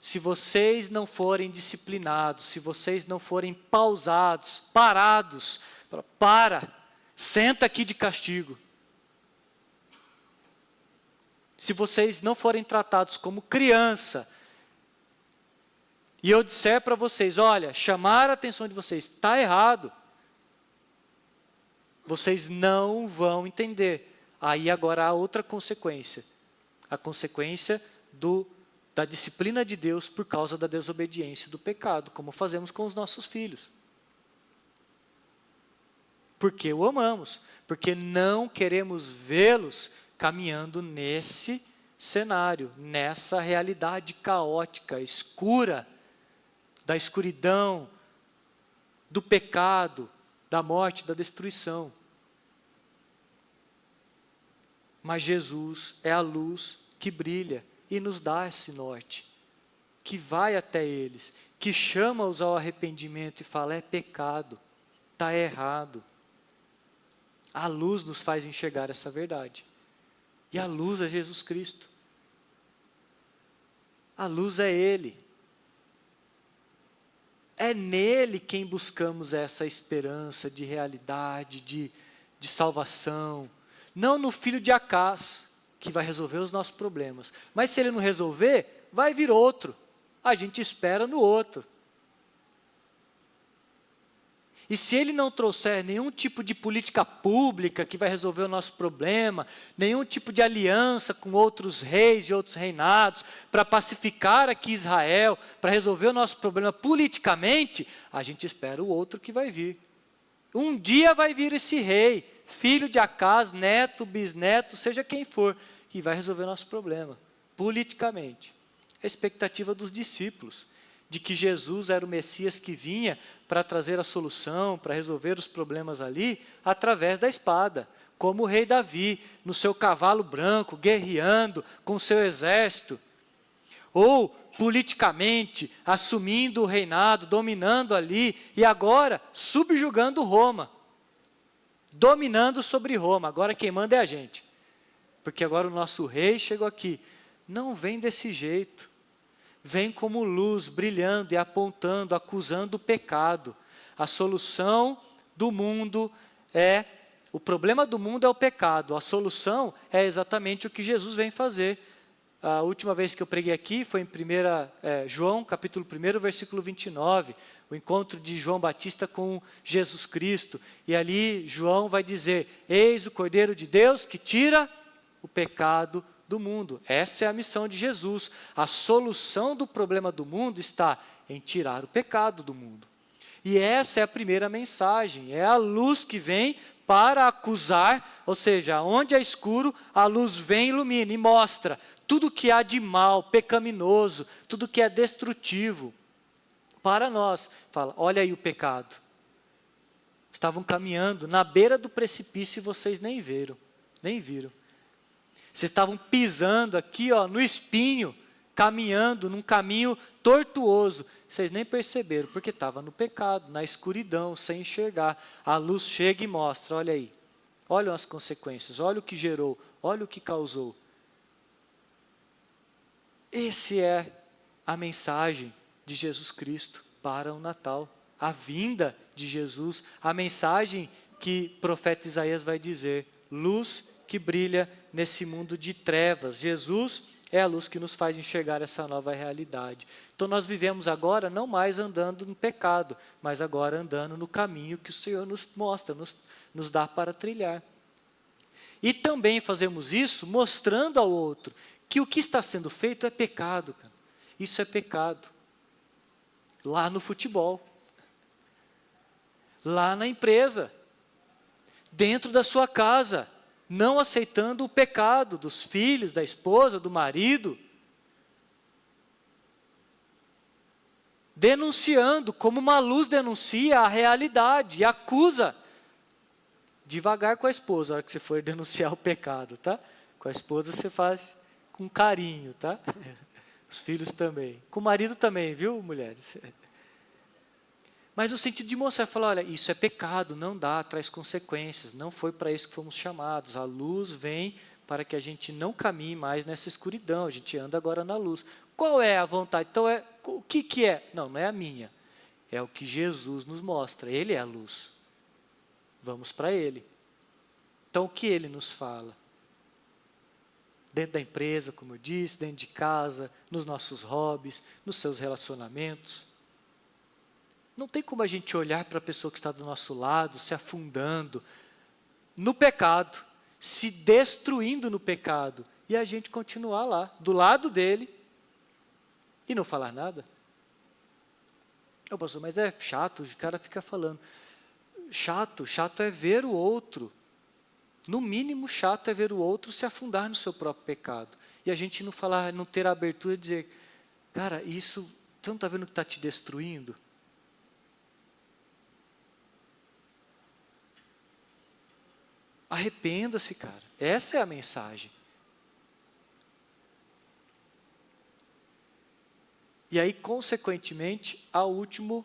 Se vocês não forem disciplinados, se vocês não forem pausados, parados, senta aqui de castigo. Se vocês não forem tratados como criança, e eu disser para vocês, olha, chamar a atenção de vocês, está errado, vocês não vão entender. Aí agora há outra consequência, a consequência da disciplina de Deus por causa da desobediência e do pecado, como fazemos com os nossos filhos. Porque o amamos, porque não queremos vê-los caminhando nesse cenário, nessa realidade caótica, escura, da escuridão, do pecado, da morte, da destruição. Mas Jesus é a luz que brilha e nos dá esse norte, que vai até eles, que chama-os ao arrependimento e fala: é pecado, está errado. A luz nos faz enxergar essa verdade. E a luz é Jesus Cristo. A luz é Ele. É nele quem buscamos essa esperança de realidade, de salvação. Não no filho de Acás, que vai resolver os nossos problemas. Mas se ele não resolver, vai vir outro. A gente espera no outro. E se ele não trouxer nenhum tipo de política pública que vai resolver o nosso problema, nenhum tipo de aliança com outros reis e outros reinados, para pacificar aqui Israel, para resolver o nosso problema politicamente, a gente espera o outro que vai vir. Um dia vai vir esse rei, filho de Acás, neto, bisneto, seja quem for, que vai resolver o nosso problema, politicamente. A expectativa dos discípulos, de que Jesus era o Messias que vinha para trazer a solução, para resolver os problemas ali, através da espada, como o rei Davi, no seu cavalo branco, guerreando com o seu exército, ou politicamente, assumindo o reinado, dominando ali, e agora subjugando Roma, dominando sobre Roma. Agora quem manda é a gente, porque agora o nosso rei chegou aqui. Não vem desse jeito. Vem como luz, brilhando e apontando, acusando o pecado. A solução do mundo o problema do mundo é o pecado. A solução é exatamente o que Jesus vem fazer. A última vez que eu preguei aqui foi em João, capítulo 1, versículo 29, o encontro de João Batista com Jesus Cristo. E ali João vai dizer: eis o Cordeiro de Deus que tira o pecado do mundo. Essa é a missão de Jesus. A solução do problema do mundo está em tirar o pecado do mundo. E essa é a primeira mensagem, é a luz que vem para acusar, ou seja, onde é escuro, a luz vem e ilumina e mostra tudo que há de mal, pecaminoso, tudo que é destrutivo para nós. Fala: olha aí o pecado. Estavam caminhando na beira do precipício e vocês nem viram. Vocês estavam pisando aqui, no espinho, caminhando num caminho tortuoso. Vocês nem perceberam, porque estava no pecado, na escuridão, sem enxergar. A luz chega e mostra: olha aí, olha as consequências, olha o que gerou, olha o que causou. Essa é a mensagem de Jesus Cristo para o Natal. A vinda de Jesus, a mensagem que o profeta Isaías vai dizer: luz que brilha nesse mundo de trevas. Jesus é a luz que nos faz enxergar essa nova realidade. Então nós vivemos agora não mais andando no pecado, mas agora andando no caminho que o Senhor nos mostra, nos dá para trilhar. E também fazemos isso mostrando ao outro que o que está sendo feito é pecado, cara. Isso é pecado. Lá no futebol, lá na empresa, dentro da sua casa, não aceitando o pecado dos filhos, da esposa, do marido, denunciando, como uma luz denuncia a realidade e acusa. Devagar com a esposa, na hora que você for denunciar o pecado, tá? Com a esposa você faz com carinho, tá? Os filhos também. Com o marido também, viu, mulheres? Mas o sentido de mostrar, falar: olha, isso é pecado, não dá, traz consequências, não foi para isso que fomos chamados. A luz vem para que a gente não caminhe mais nessa escuridão, a gente anda agora na luz. Qual é a vontade? Então, o que é? Não é a minha, é o que Jesus nos mostra, Ele é a luz. Vamos para Ele. Então, o que Ele nos fala? Dentro da empresa, como eu disse, dentro de casa, nos nossos hobbies, nos seus relacionamentos. Não tem como a gente olhar para a pessoa que está do nosso lado, se afundando no pecado, se destruindo no pecado, e a gente continuar lá, do lado dele, e não falar nada. Pastor, mas é chato, o cara fica falando. Chato é ver o outro. No mínimo, chato é ver o outro se afundar no seu próprio pecado. E a gente não falar, não ter a abertura de dizer: cara, isso, você não está vendo que está te destruindo? Arrependa-se, cara. Essa é a mensagem. E aí, consequentemente, a última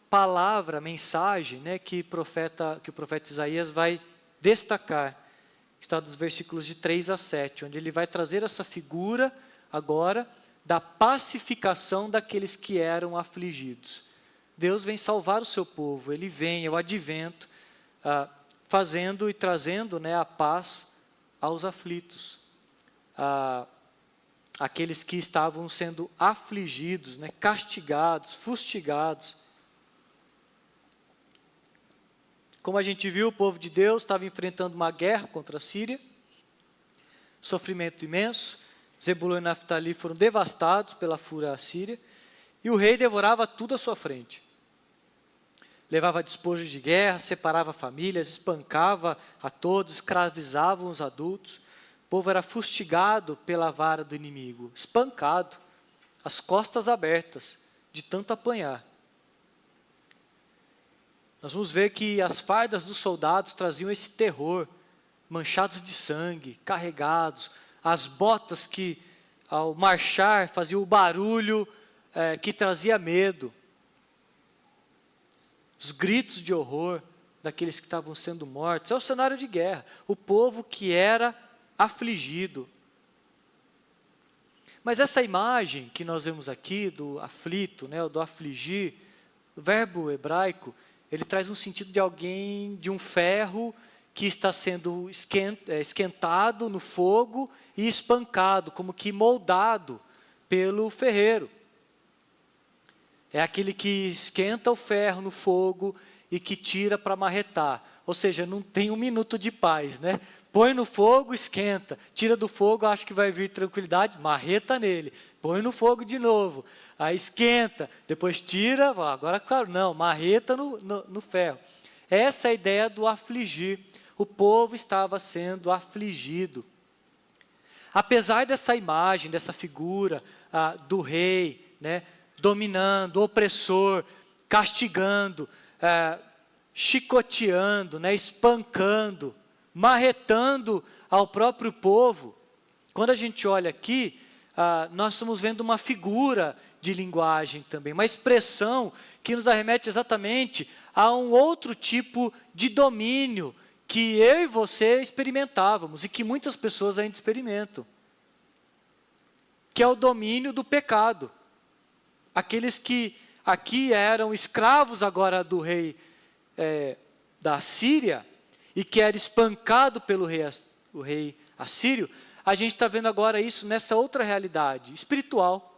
palavra, mensagem, né, que o profeta Isaías vai destacar, que está dos versículos de 3 a 7, onde ele vai trazer essa figura agora da pacificação daqueles que eram afligidos. Deus vem salvar o seu povo, ele vem, é o advento, fazendo e trazendo, né, a paz aos aflitos, aqueles que estavam sendo afligidos, né, castigados, fustigados. Como a gente viu, o povo de Deus estava enfrentando uma guerra contra a Síria, sofrimento imenso. Zebulon e Naftali foram devastados pela fúria assíria, e o rei devorava tudo à sua frente. Levava despojos de guerra, separava famílias, espancava a todos, escravizava os adultos. O povo era fustigado pela vara do inimigo, espancado, as costas abertas, de tanto apanhar. Nós vamos ver que as fardas dos soldados traziam esse terror, manchados de sangue, carregados, as botas que, ao marchar, faziam o barulho que trazia medo, os gritos de horror daqueles que estavam sendo mortos. É o cenário de guerra, o povo que era afligido. Mas essa imagem que nós vemos aqui, do aflito, né, do afligir, o verbo hebraico, ele traz um sentido de alguém, de um ferro que está sendo esquentado no fogo e espancado, como que moldado pelo ferreiro. É aquele que esquenta o ferro no fogo e que tira para marretar. Ou seja, não tem um minuto de paz, né? Põe no fogo, esquenta. Tira do fogo, acha que vai vir tranquilidade, marreta nele. Põe no fogo de novo. Aí esquenta, depois tira, agora claro, não, marreta no ferro. Essa é a ideia do afligir. O povo estava sendo afligido. Apesar dessa imagem, dessa figura do rei, né, dominando, opressor, castigando, chicoteando, né, espancando, marretando ao próprio povo, quando a gente olha aqui, nós estamos vendo uma figura de linguagem também, uma expressão que nos arremete exatamente a um outro tipo de domínio que eu e você experimentávamos e que muitas pessoas ainda experimentam, que é o domínio do pecado. Aqueles que aqui eram escravos agora do rei da Síria e que era espancado pelo rei assírio, a gente está vendo agora isso nessa outra realidade espiritual.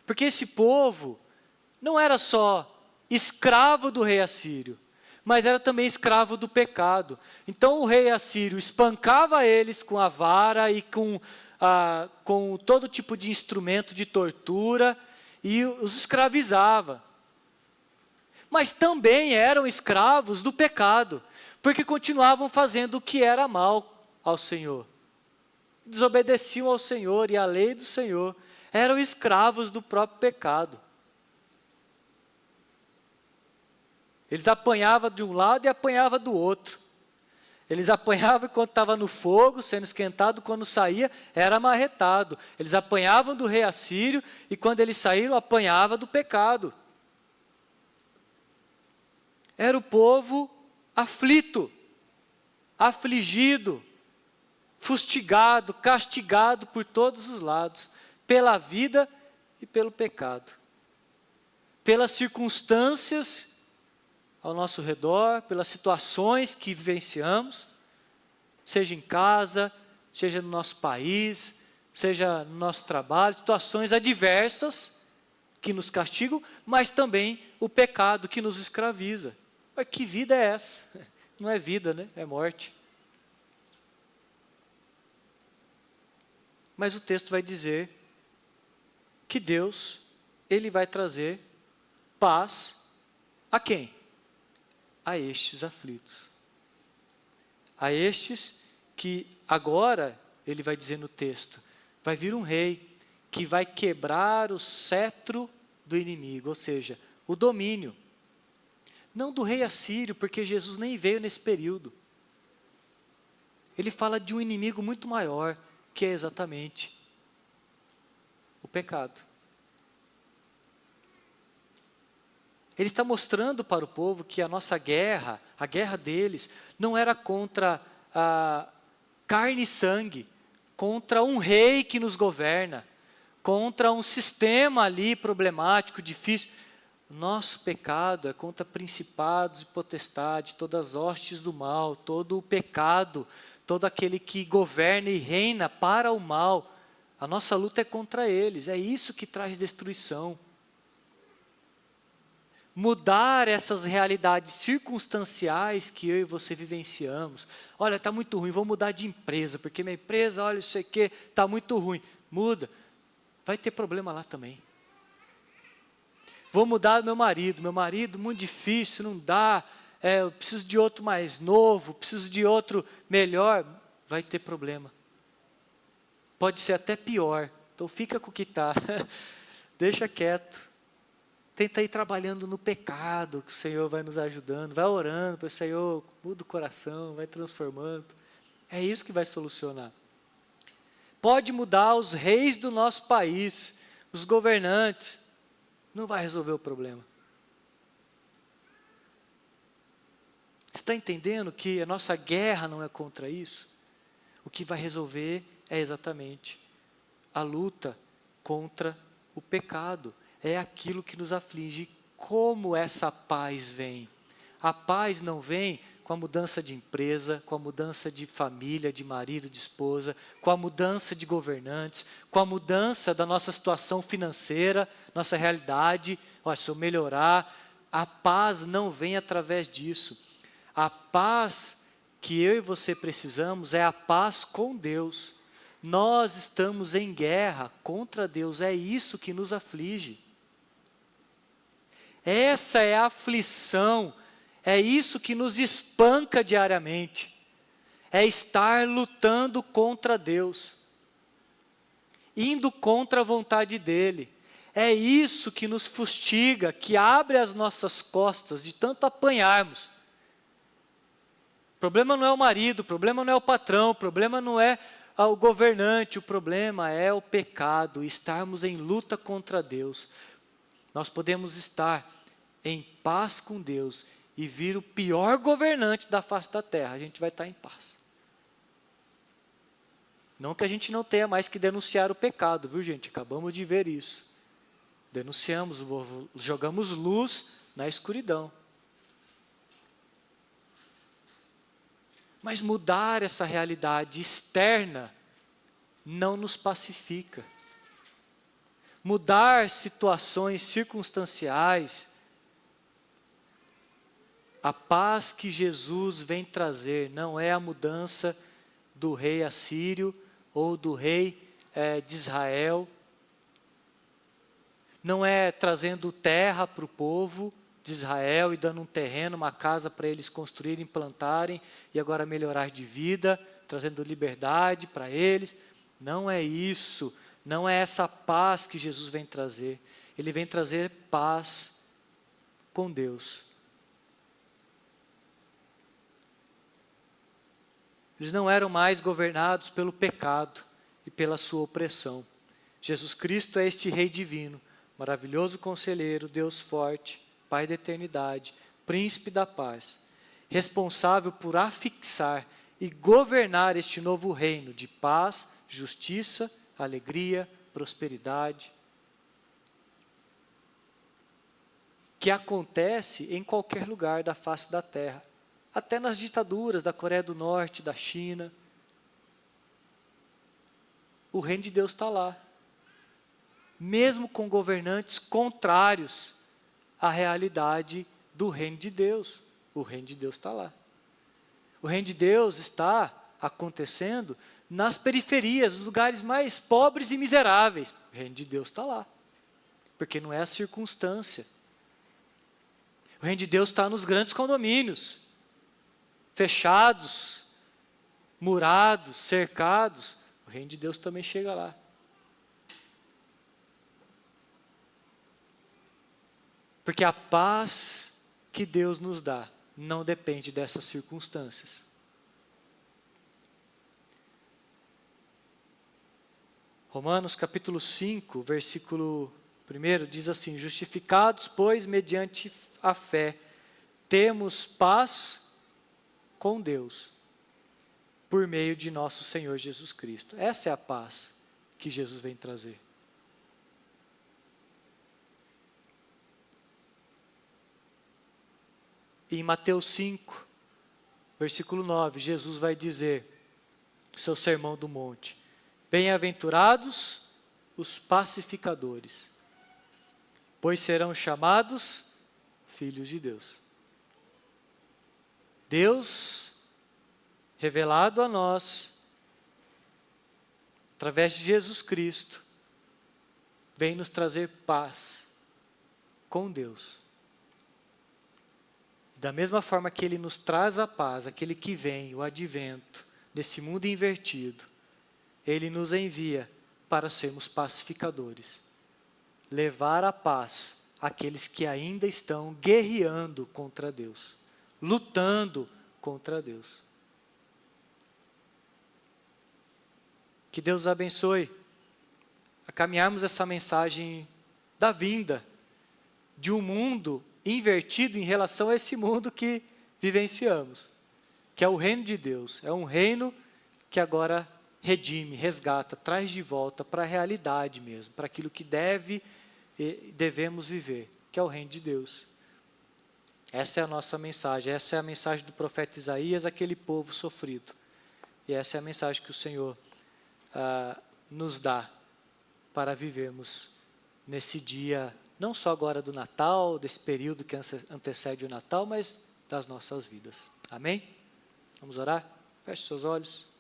Porque esse povo não era só escravo do rei assírio, mas era também escravo do pecado. Então o rei assírio espancava eles com a vara e com todo tipo de instrumento de tortura e os escravizava. Mas também eram escravos do pecado, porque continuavam fazendo o que era mal ao Senhor. Desobedeciam ao Senhor e à lei do Senhor. Eram escravos do próprio pecado. Eles apanhavam de um lado e apanhavam do outro. Eles apanhavam enquanto estava no fogo, sendo esquentado, quando saía, era amarretado. Eles apanhavam do rei assírio e quando eles saíram, apanhava do pecado. Era o povo aflito, afligido, fustigado, castigado por todos os lados, pela vida e pelo pecado. Pelas circunstâncias ao nosso redor, pelas situações que vivenciamos, seja em casa, seja no nosso país, seja no nosso trabalho, situações adversas que nos castigam, mas também o pecado que nos escraviza. Mas que vida é essa? Não é vida, né? É morte. Mas o texto vai dizer que Deus, Ele vai trazer paz a quem? A estes aflitos. A estes que agora, Ele vai dizer no texto, vai vir um rei que vai quebrar o cetro do inimigo, ou seja, o domínio. Não do rei assírio, porque Jesus nem veio nesse período. Ele fala de um inimigo muito maior, que é exatamente pecado. Ele está mostrando para o povo que a nossa guerra, a guerra deles, não era contra a carne e sangue, contra um rei que nos governa, contra um sistema ali problemático, difícil. Nosso pecado é contra principados e potestades, todas as hostes do mal, todo o pecado, todo aquele que governa e reina para o mal. A nossa luta é contra eles, é isso que traz destruição. Mudar essas realidades circunstanciais que eu e você vivenciamos. Olha, está muito ruim, vou mudar de empresa, porque minha empresa, olha, isso aqui está muito ruim. Muda, vai ter problema lá também. Vou mudar do meu marido muito difícil, não dá, eu preciso de outro mais novo, preciso de outro melhor, vai ter problema. Pode ser até pior, então fica com o que está, deixa quieto. Tenta ir trabalhando no pecado, que o Senhor vai nos ajudando, vai orando para o Senhor, muda o coração, vai transformando. É isso que vai solucionar. Pode mudar os reis do nosso país, os governantes, não vai resolver o problema. Você está entendendo que a nossa guerra não é contra isso? O que vai resolver é exatamente a luta contra o pecado. É aquilo que nos aflige. Como essa paz vem? A paz não vem com a mudança de empresa, com a mudança de família, de marido, de esposa, com a mudança de governantes, com a mudança da nossa situação financeira, nossa realidade. Olha, se eu melhorar, a paz não vem através disso. A paz que eu e você precisamos é a paz com Deus. Nós estamos em guerra contra Deus, é isso que nos aflige. Essa é a aflição, é isso que nos espanca diariamente, é estar lutando contra Deus, indo contra a vontade dEle, é isso que nos fustiga, que abre as nossas costas de tanto apanharmos. O problema não é o marido, o problema não é o patrão, o problema não é o governante, o problema é o pecado, estarmos em luta contra Deus. Nós podemos estar em paz com Deus e vir o pior governante da face da terra, a gente vai estar em paz. Não que a gente não tenha mais que denunciar o pecado, viu gente? Acabamos de ver isso. Denunciamos, jogamos luz na escuridão. Mas mudar essa realidade externa não nos pacifica. Mudar situações circunstanciais, a paz que Jesus vem trazer não é a mudança do rei assírio ou do rei de Israel, não é trazendo terra para o povo de Israel e dando um terreno, uma casa para eles construírem, plantarem e agora melhorar de vida, trazendo liberdade para eles. Não é isso, não é essa paz que Jesus vem trazer. Ele vem trazer paz com Deus. Eles não eram mais governados pelo pecado e pela sua opressão. Jesus Cristo é este Rei divino, maravilhoso conselheiro, Deus forte, Pai da eternidade, príncipe da paz, responsável por afixar e governar este novo reino de paz, justiça, alegria, prosperidade, que acontece em qualquer lugar da face da terra, até nas ditaduras da Coreia do Norte, da China. O reino de Deus está lá, mesmo com governantes contrários à realidade do reino de Deus. O reino de Deus está lá. O reino de Deus está acontecendo nas periferias, nos lugares mais pobres e miseráveis. O reino de Deus está lá, porque não é a circunstância. O reino de Deus está nos grandes condomínios, fechados, murados, cercados. O reino de Deus também chega lá. Porque a paz que Deus nos dá não depende dessas circunstâncias. Romanos capítulo 5, versículo 1, diz assim: justificados, pois, mediante a fé, temos paz com Deus, por meio de nosso Senhor Jesus Cristo. Essa é a paz que Jesus vem trazer. Em Mateus 5, versículo 9, Jesus vai dizer, seu sermão do monte: bem-aventurados os pacificadores, pois serão chamados filhos de Deus. Deus, revelado a nós, através de Jesus Cristo, vem nos trazer paz com Deus. Da mesma forma que Ele nos traz a paz, aquele que vem, o advento desse mundo invertido, Ele nos envia para sermos pacificadores. Levar a paz àqueles que ainda estão guerreando contra Deus, lutando contra Deus. Que Deus os abençoe a caminharmos essa mensagem da vinda de um mundo invertido em relação a esse mundo que vivenciamos, que é o reino de Deus. É um reino que agora redime, resgata, traz de volta para a realidade mesmo, para aquilo que devemos viver, que é o reino de Deus. Essa é a nossa mensagem, essa é a mensagem do profeta Isaías, aquele povo sofrido. E essa é a mensagem que o Senhor nos dá para vivermos nesse dia, não só agora do Natal, desse período que antecede o Natal, mas das nossas vidas. Amém? Vamos orar? Feche seus olhos.